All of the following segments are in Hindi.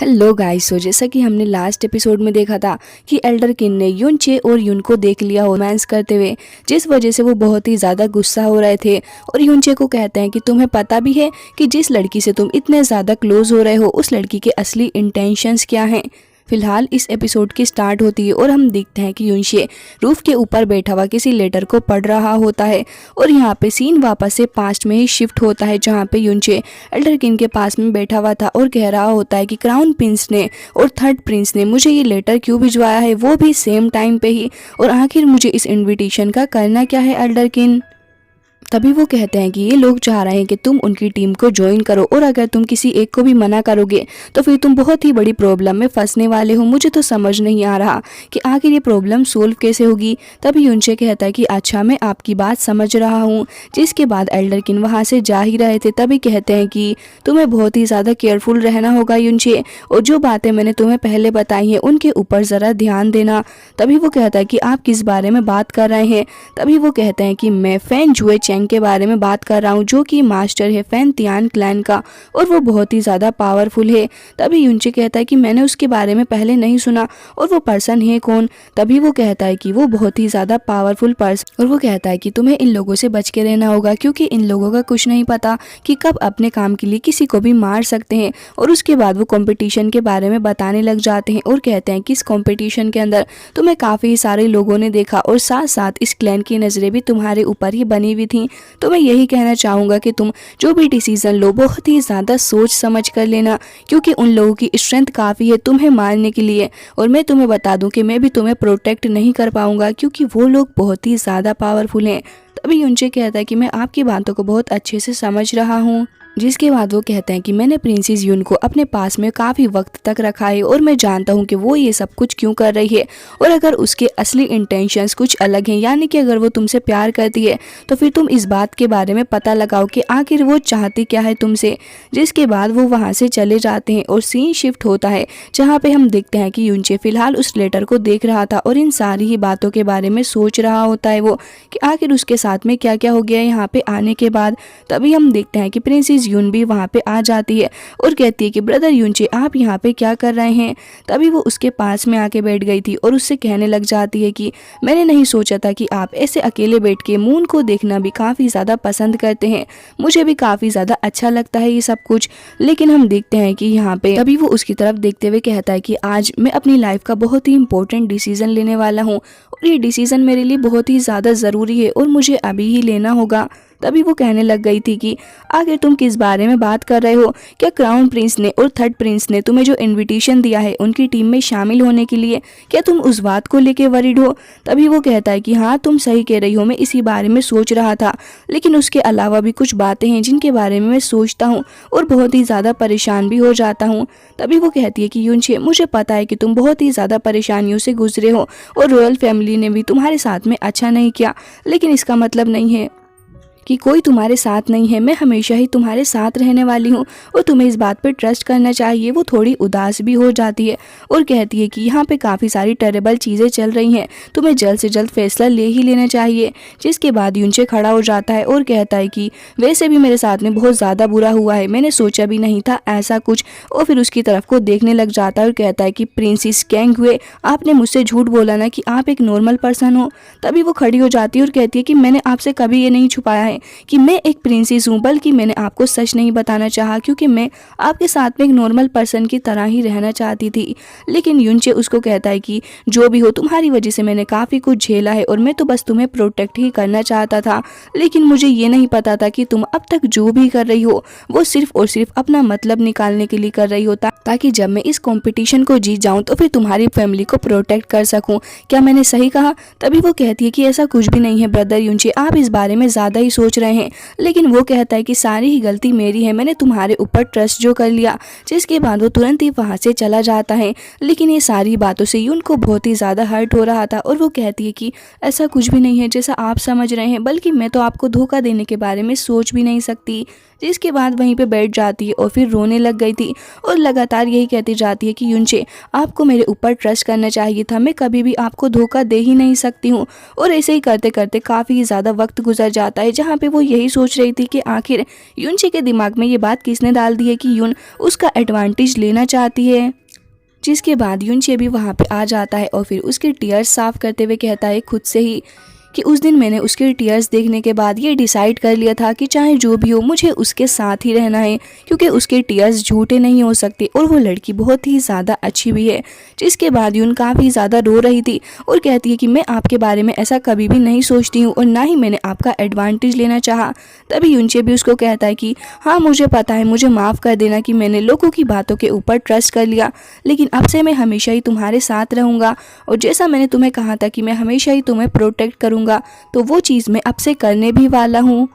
Hello guys. जैसा कि हमने लास्ट एपिसोड में देखा था कि एल्डर किन ने यूनचे और यून को देख लिया रोमांस करते हुए, जिस वजह से वो बहुत ही ज़्यादा गुस्सा हो रहे थे और यूनचे को कहते हैं कि तुम्हें पता भी है कि जिस लड़की से तुम इतने ज़्यादा क्लोज हो रहे हो उस लड़की के असली इंटेंशंस क्या हैं। फिलहाल इस एपिसोड की स्टार्ट होती है और हम देखते हैं कि यूनशे रूफ के ऊपर बैठा हुआ किसी लेटर को पढ़ रहा होता है और यहाँ पे सीन वापस से पास्ट में ही शिफ्ट होता है, जहाँ पे यूनशे एल्डर किन के पास में बैठा हुआ था और कह रहा होता है कि क्राउन प्रिंस ने और थर्ड प्रिंस ने मुझे ये लेटर क्यों भिजवाया है, वो भी सेम टाइम पे ही, और आखिर मुझे इस इनविटेशन का करना क्या है एल्डर किन। तभी वो कहते हैं कि ये लोग चाह रहे हैं कि तुम उनकी टीम को ज्वाइन करो और अगर तुम किसी एक को भी मना करोगे तो फिर तुम बहुत ही बड़ी प्रॉब्लम में फंसने वाले हो। मुझे तो समझ नहीं आ रहा कि आखिर ये प्रॉब्लम सोल्व कैसे होगी। तभी यूनचे कहता है कि अच्छा मैं आपकी बात समझ रहा हूँ। जिसके बाद एल्डर किन वहाँ से जा ही रहे थे तभी कहते हैं कि तुम्हें बहुत ही ज़्यादा केयरफुल रहना होगा यूनचे, और जो बातें मैंने तुम्हें पहले बताई हैं उनके ऊपर ज़रा ध्यान देना। तभी वो कहता है कि आप किस बारे में बात कर रहे हैं। तभी वो कहते हैं कि मैं फैन जुए चैंग के बारे में बात कर रहा हूँ, जो कि मास्टर है फैन तियान क्लैन का और वो बहुत ही ज़्यादा पावरफुल है। तभी यूनचे कहता है कि मैंने उसके बारे में पहले नहीं सुना और वो पर्सन है कौन। तभी वो कहता है कि वो बहुत ही ज़्यादा पावरफुल पर्सन, और वो कहता है कि तुम्हें इन लोगों से बच के रहना होगा क्योंकि इन लोगों का कुछ नहीं पता कि कब अपने काम के लिए किसी को भी मार सकते हैं। और उसके बाद वो कंपटीशन के बारे में बताने लग जाते हैं और कहते हैं कि इस कंपटीशन के अंदर तुम्हें काफ़ी सारे लोगों ने देखा और साथ साथ इस क्लैन की नज़रें भी तुम्हारे ऊपर ही बनी हुई थी। तो मैं यही कहना चाहूँगा कि तुम जो भी डिसीज़न लो बहुत ही ज़्यादा सोच समझ कर लेना, क्योंकि उन लोगों की स्ट्रेंथ काफ़ी है तुम्हें मारने के लिए। और मैं तुम्हें बता दूं कि मैं भी तुम्हें प्रोटेक्ट नहीं कर पाऊँगा क्योंकि वो लोग बहुत ही ज़्यादा पावरफुल हैं। तभी यूनचे कहता है कि मैं आपकी बातों को बहुत अच्छे से समझ रहा हूँ। जिसके बाद वो कहते हैं कि मैंने प्रिंसेस यून को अपने पास में काफ़ी वक्त तक रखा है और मैं जानता हूँ कि वो ये सब कुछ क्यों कर रही है, और अगर उसके असली इंटेंशंस कुछ अलग हैं, यानी कि अगर वो तुमसे प्यार करती है तो फिर तुम इस बात के बारे में पता लगाओ कि आखिर वो चाहती क्या है तुमसे। जिसके बाद वो वहाँ से चले जाते हैं और सीन शिफ्ट होता है, जहाँ पे हम देखते हैं कि यूनचे फिलहाल उस लेटर को देख रहा था और इन सारी ही बातों के बारे में सोच रहा होता है वो कि आखिर उसके साथ में क्या क्या हो गया यहाँ पे आने के बाद। तभी हम देखते हैं कि प्रिंसेस यून भी वहाँ पे आ जाती है और कहती है कि ब्रदर यूनचे आप यहाँ पे क्या कर रहे हैं। तभी वो उसके पास में आके बैठ गई थी और उससे कहने लग जाती है कि मैंने नहीं सोचा था कि आप ऐसे अकेले बैठ के मून को देखना भी काफ़ी ज़्यादा पसंद करते हैं। मुझे भी काफ़ी ज़्यादा अच्छा लगता है ये सब कुछ। लेकिन हम देखते हैं कि यहाँ पे तभी वो उसकी तरफ देखते हुए कहता है कि आज मैं अपनी लाइफ का बहुत ही इंपॉर्टेंट डिसीजन लेने वाला हूँ और ये डिसीजन मेरे लिए बहुत ही ज़्यादा ज़रूरी है और मुझे अभी ही लेना होगा। तभी वो कहने लग गई थी कि आखिर तुम किस बारे में बात कर रहे हो। क्या क्राउन प्रिंस ने और थर्ड प्रिंस ने तुम्हें जो इनविटेशन दिया है उनकी टीम में शामिल होने के लिए, क्या तुम उस बात को लेके वरीड हो। तभी वो कहता है कि हाँ तुम सही कह रही हो, मैं इसी बारे में सोच रहा था, लेकिन उसके अलावा भी कुछ बातें हैं जिनके बारे में मैं सोचता हूँ और बहुत ही ज़्यादा परेशान भी हो जाता हूँ। तभी वो कहती है कि यूनचे मुझे पता है कि तुम बहुत ही ज़्यादा परेशानियों से गुजरे हो और रॉयल फैमिली ने भी तुम्हारे साथ में अच्छा नहीं किया, लेकिन इसका मतलब नहीं है कि कोई तुम्हारे साथ नहीं है। मैं हमेशा ही तुम्हारे साथ रहने वाली हूँ और तुम्हें इस बात पर ट्रस्ट करना चाहिए। वो थोड़ी उदास भी हो जाती है और कहती है कि यहाँ पे काफ़ी सारी टेरेबल चीज़ें चल रही हैं, तुम्हें जल्द से जल्द फैसला ले ही लेना चाहिए। जिसके बाद यूनचे खड़ा हो जाता है और कहता है कि वैसे भी मेरे साथ में बहुत ज़्यादा बुरा हुआ है, मैंने सोचा भी नहीं था ऐसा कुछ। और फिर उसकी तरफ को देखने लग जाता है और कहता है कि प्रिंसेस कैंगवे आपने मुझसे झूठ बोला ना कि आप एक नॉर्मल पर्सन हो। तभी वो खड़ी हो जाती है और कहती है कि मैंने आपसे कभी ये नहीं छुपाया है कि मैं एक प्रिंसेस हूँ, बल्कि मैंने आपको सच नहीं बताना चाहा क्योंकि मैं आपके साथ में एक नॉर्मल पर्सन की तरह ही रहना चाहती थी। लेकिन यूनचे उसको कहता है कि जो भी हो तुम्हारी वजह से मैंने काफ़ी कुछ झेला है और मैं तो बस तुम्हें प्रोटेक्ट ही करना चाहता था, लेकिन मुझे ये नहीं पता था कि तुम अब तक जो भी कर रही हो वो सिर्फ और सिर्फ अपना मतलब निकालने के लिए कर रही हो, ताकि जब मैं इस कॉम्पिटिशन को जीत जाऊँ तो फिर तुम्हारी फैमिली को प्रोटेक्ट कर सकूँ। क्या मैंने सही कहा। तभी वो कहती है कि ऐसा कुछ भी नहीं है ब्रदर यूनचे, आप इस बारे में ज़्यादा ही सोच रहे हैं। लेकिन वो कहता है कि सारी ही गलती मेरी है, मैंने तुम्हारे ऊपर ट्रस्ट जो कर लिया। जिसके बाद वो तुरंत ही वहाँ से चला जाता है। लेकिन ये सारी बातों से यून को बहुत ही ज़्यादा हर्ट हो रहा था और वो कहती है कि ऐसा कुछ भी नहीं है जैसा आप समझ रहे हैं, बल्कि मैं तो आपको धोखा देने के बारे में सोच भी नहीं सकती। जिसके बाद वहीं पे बैठ जाती है और फिर रोने लग गई थी और लगातार यही कहती जाती है कि युनचे, आपको मेरे ऊपर ट्रस्ट करना चाहिए था, मैं कभी भी आपको धोखा दे ही नहीं सकती हूँ। और ऐसे ही करते करते काफ़ी ज़्यादा वक्त गुजर जाता है, जहाँ पे वो यही सोच रही थी कि आखिर युनचे के दिमाग में ये बात किसने डाल दी है कि युन उसका एडवांटेज लेना चाहती है। जिसके बाद युनचे भी वहाँ पे आ जाता है और फिर उसके टीयर्स साफ करते हुए कहता है खुद से ही कि उस दिन मैंने उसके टीयर्स देखने के बाद ये डिसाइड कर लिया था कि चाहे जो भी हो मुझे उसके साथ ही रहना है, क्योंकि उसके टीयर्स झूठे नहीं हो सकते और वो लड़की बहुत ही ज़्यादा अच्छी भी है। जिसके बाद यून काफ़ी ज़्यादा रो रही थी और कहती है कि मैं आपके बारे में ऐसा कभी भी नहीं सोचती हूँ और ना ही मैंने आपका एडवांटेज लेना चाहा। तभी यूनचे भी उसको कहता है कि हाँ मुझे पता है, मुझे माफ़ कर देना कि मैंने लोगों की बातों के ऊपर ट्रस्ट कर लिया, लेकिन अब से मैं हमेशा ही तुम्हारे साथ रहूँगा और जैसा मैंने तुम्हें कहा था कि मैं हमेशा ही तुम्हें प्रोटेक्ट करूँगा, तो वो चीज़ मैं अब से करने भी वाला हूँ।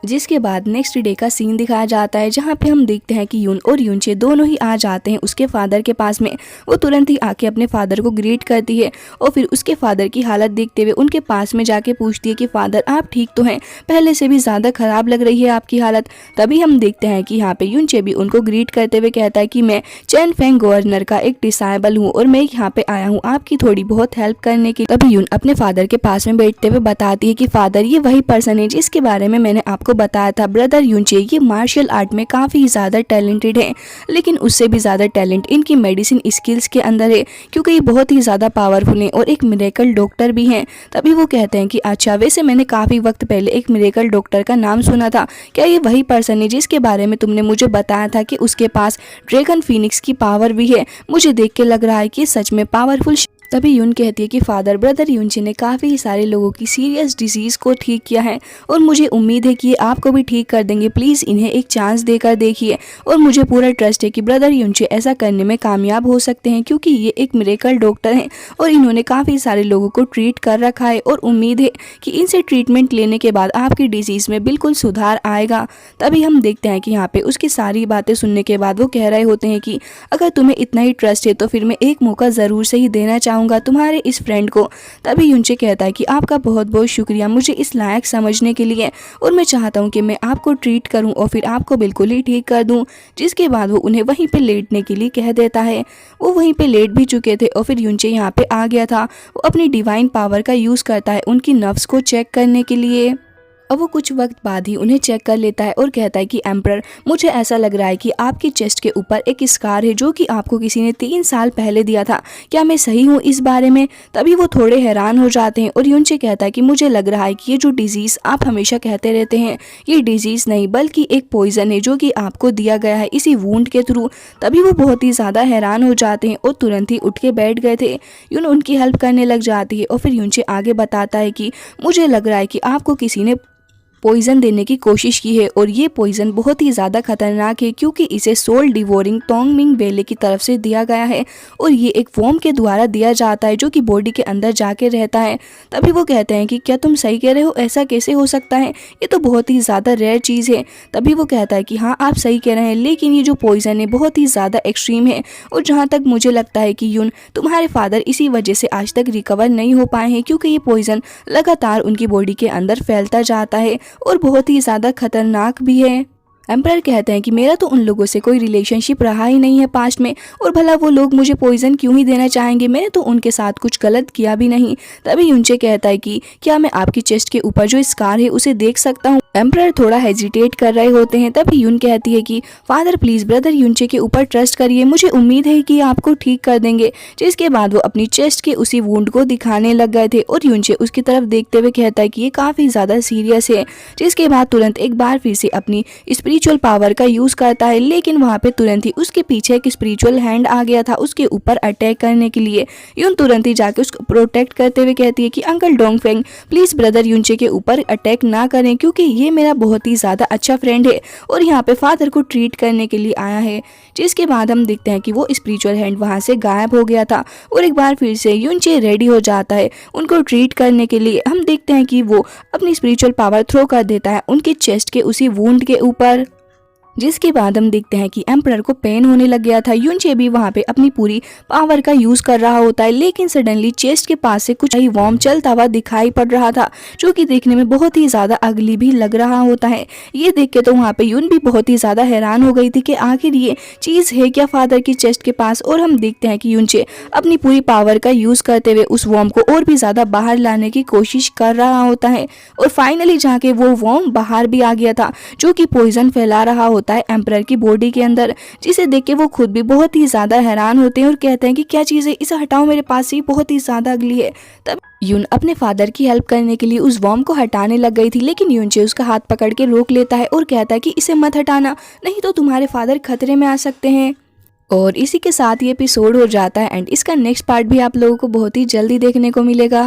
जिसके बाद नेक्स्ट डे का सीन दिखाया जाता है, जहाँ पे हम देखते हैं कि यून और युनचे दोनों ही आ जाते हैं उसके फादर के पास में। वो तुरंत ही आके अपने फादर को ग्रीट करती है और फिर उसके फादर की हालत देखते हुए उनके पास में जाके पूछती है कि फादर आप ठीक तो हैं, पहले से भी ज़्यादा ख़राब लग रही है आपकी हालत। तभी हम देखते हैं कि यहाँ पे युनचे भी उनको ग्रीट करते हुए कहता है कि मैं चैन फेंग गवर्नर का एक डिसाइबल हूँ और मैं यहाँ पे आया हूँ आपकी थोड़ी बहुत हेल्प करने की। तभी यून अपने फादर के पास में बैठते हुए बताती है कि फादर ये वही पर्सन है जिसके बारे में मैंने आपको बताया था, ब्रदर युनचे ये मार्शल आर्ट में काफ़ी ज़्यादा टैलेंटेड है, लेकिन उससे भी ज़्यादा टैलेंट इनकी मेडिसिन स्किल्स के अंदर है, क्योंकि ये बहुत ही ज़्यादा पावरफुल हैं और एक मिरेकल डॉक्टर भी हैं। तभी वो कहते हैं कि अच्छा, वैसे मैंने काफ़ी वक्त पहले एक मिरेकल डॉक्टर का नाम सुना था, क्या ये वही पर्सन है जिसके बारे में तुमने मुझे बताया था कि उसके पास ड्रैगन फीनिक्स की पावर भी है? मुझे देख के लग रहा है कि सच में पावरफुल। तभी यून कहती है कि फादर, ब्रदर युनचे ने काफ़ी सारे लोगों की सीरियस डिजीज़ को ठीक किया है और मुझे उम्मीद है कि ये आपको भी ठीक कर देंगे, प्लीज़ इन्हें एक चांस देकर देखिए। और मुझे पूरा ट्रस्ट है कि ब्रदर युनचे ऐसा करने में कामयाब हो सकते हैं, क्योंकि ये एक मिरेकल डॉक्टर हैं और इन्होंने काफ़ी सारे लोगों को ट्रीट कर रखा है और उम्मीद है कि इनसे ट्रीटमेंट लेने के बाद आपकी डिजीज़ में बिल्कुल सुधार आएगा। तभी हम देखते हैं कि यहाँ पे उसकी सारी बातें सुनने के बाद वो कह रहे होते हैं कि अगर तुम्हें इतना ही ट्रस्ट है तो फिर मैं एक मौका ज़रूर से ही देना चाहूँगा तुम्हारे इस फ्रेंड को। तभी युनचे कहता है कि आपका बहुत बहुत शुक्रिया मुझे इस लायक समझने के लिए, और मैं चाहता हूँ कि मैं आपको ट्रीट करूँ और फिर आपको बिल्कुल ही ठीक कर दूँ। जिसके बाद वो उन्हें वहीं पे लेटने के लिए कह देता है। वो वहीं पे लेट भी चुके थे और फिर युनचे यहाँ पे आ गया था। वो अपनी डिवाइन पावर का यूज़ करता है उनकी नर्व्स को चेक करने के लिए। अब वो कुछ वक्त बाद ही उन्हें चेक कर लेता है और कहता है कि एम्परर, मुझे ऐसा लग रहा है कि आपकी चेस्ट के ऊपर एक स्कार है जो कि आपको किसी ने 3 साल पहले दिया था, क्या मैं सही हूँ इस बारे में? तभी वो थोड़े हैरान हो जाते हैं और युनचे कहता है कि मुझे लग रहा है कि ये जो डिजीज़ आप हमेशा कहते रहते हैं ये डिजीज़ नहीं बल्कि एक पॉइजन है जो कि आपको दिया गया है इसी वूंड के थ्रू। तभी वो बहुत ही ज़्यादा हैरान हो जाते हैं और तुरंत ही उठ के बैठ गए थे। यून उनकी हेल्प करने लग जाती है और फिर युनचे आगे बताता है कि मुझे लग रहा है कि आपको किसी ने पॉइजन देने की कोशिश की है और ये पॉइजन बहुत ही ज़्यादा खतरनाक है, क्योंकि इसे सोल डिवोरिंग टोंगमिंग वेले की तरफ से दिया गया है और ये एक फॉर्म के द्वारा दिया जाता है जो कि बॉडी के अंदर जाके रहता है। तभी वो कहते हैं कि क्या तुम सही कह रहे हो, ऐसा कैसे हो सकता है, ये तो बहुत ही ज़्यादा रेयर चीज़ है। तभी वो कहता है कि हाँ आप सही कह रहे हैं, लेकिन ये जो पॉइजन है बहुत ही ज़्यादा एक्सट्रीम है और जहाँ तक मुझे लगता है कि यून तुम्हारे फादर इसी वजह से आज तक रिकवर नहीं हो पाए हैं, क्योंकि ये पॉइजन लगातार उनकी बॉडी के अंदर फैलता जाता है और बहुत ही ज़्यादा खतरनाक भी है। एम्परर कहते हैं कि मेरा तो उन लोगों से कोई रिलेशनशिप रहा ही नहीं है पास्ट में, और भला वो लोग मुझे पॉइजन क्यों ही देना चाहेंगे, मैंने तो उनके साथ कुछ गलत किया भी नहीं। तभी युनचे कहता है कि क्या मैं आपकी चेस्ट के ऊपर जो स्कार है उसे देख सकता हूँ? एम्परर थोड़ा हेजिटेट कर रहे होते हैं। तभी यून कहती है कि फादर प्लीज़ ब्रदर युनचे के ऊपर ट्रस्ट करिए, मुझे उम्मीद है कि आपको ठीक कर देंगे। जिसके बाद वो अपनी चेस्ट के उसी वुंड को दिखाने लग गए थे और युनचे उसकी तरफ देखते हुए कहता है कि ये काफ़ी ज़्यादा सीरियस है। जिसके बाद तुरंत एक बार फिर से अपनी स्पिरिचुअल पावर का यूज़ करता है, लेकिन वहाँ पे तुरंत ही उसके पीछे एक स्पिरिचुअल हैंड आ गया था उसके ऊपर अटैक करने के लिए। यून तुरंत ही जाके उसको प्रोटेक्ट करते हुए कहती है कि अंकल डोंगफेंग प्लीज़ ब्रदर युनचे के ऊपर अटैक ना करें, क्योंकि ये मेरा बहुत ही ज़्यादा अच्छा फ्रेंड है और यहाँ पे फादर को ट्रीट करने के लिए आया है। जिसके बाद हम देखते हैं कि वो स्पिरिचुअल हैंड वहाँ से गायब हो गया था और एक बार फिर से युनचे रेडी हो जाता है उनको ट्रीट करने के लिए। हम देखते हैं कि वो अपनी स्पिरिचुअल पावर थ्रो कर देता है उनके चेस्ट के उसी वुंड के ऊपर। जिसके बाद हम देखते हैं कि एम्परर को पेन होने लग गया था। यूनचे भी वहाँ पे अपनी पूरी पावर का यूज कर रहा होता है, लेकिन सडनली चेस्ट के पास से कुछ वॉर्म चलता हुआ दिखाई पड़ रहा था, जो कि देखने में बहुत ही ज्यादा अगली भी लग रहा होता है। ये देख के तो वहाँ पे यून भी बहुत ही ज्यादा हैरान हो गई थी कि आखिर ये चीज है क्या फादर की चेस्ट के पास। और हम देखते हैं कि यूनचे अपनी पूरी पावर का यूज करते हुए उस वॉर्म को और भी ज्यादा बाहर लाने की कोशिश कर रहा होता है, और फाइनली जाके वो वॉर्म बाहर भी आ गया था, जो कि पॉइजन फैला रहा होता है एम्परर की बॉडी के अंदर। जिसे देख के वो खुद भी बहुत ही ज्यादा हैरान होते हैं और कहते हैं कि क्या चीज है, इसे हटाओ मेरे पास से, बहुत ही ज्यादा अगली है। तब यून अपने फादर की हेल्प करने के लिए उस वॉर्म को हटाने लग गई थी, लेकिन यूनचे उसका हाथ पकड़ के रोक लेता है और कहता है कि इसे मत हटाना, नहीं तो तुम्हारे फादर खतरे में आ सकते हैं। और इसी के साथ ये एपिसोड हो जाता है एंड इसका नेक्स्ट पार्ट भी आप लोगों को बहुत ही जल्दी देखने को मिलेगा।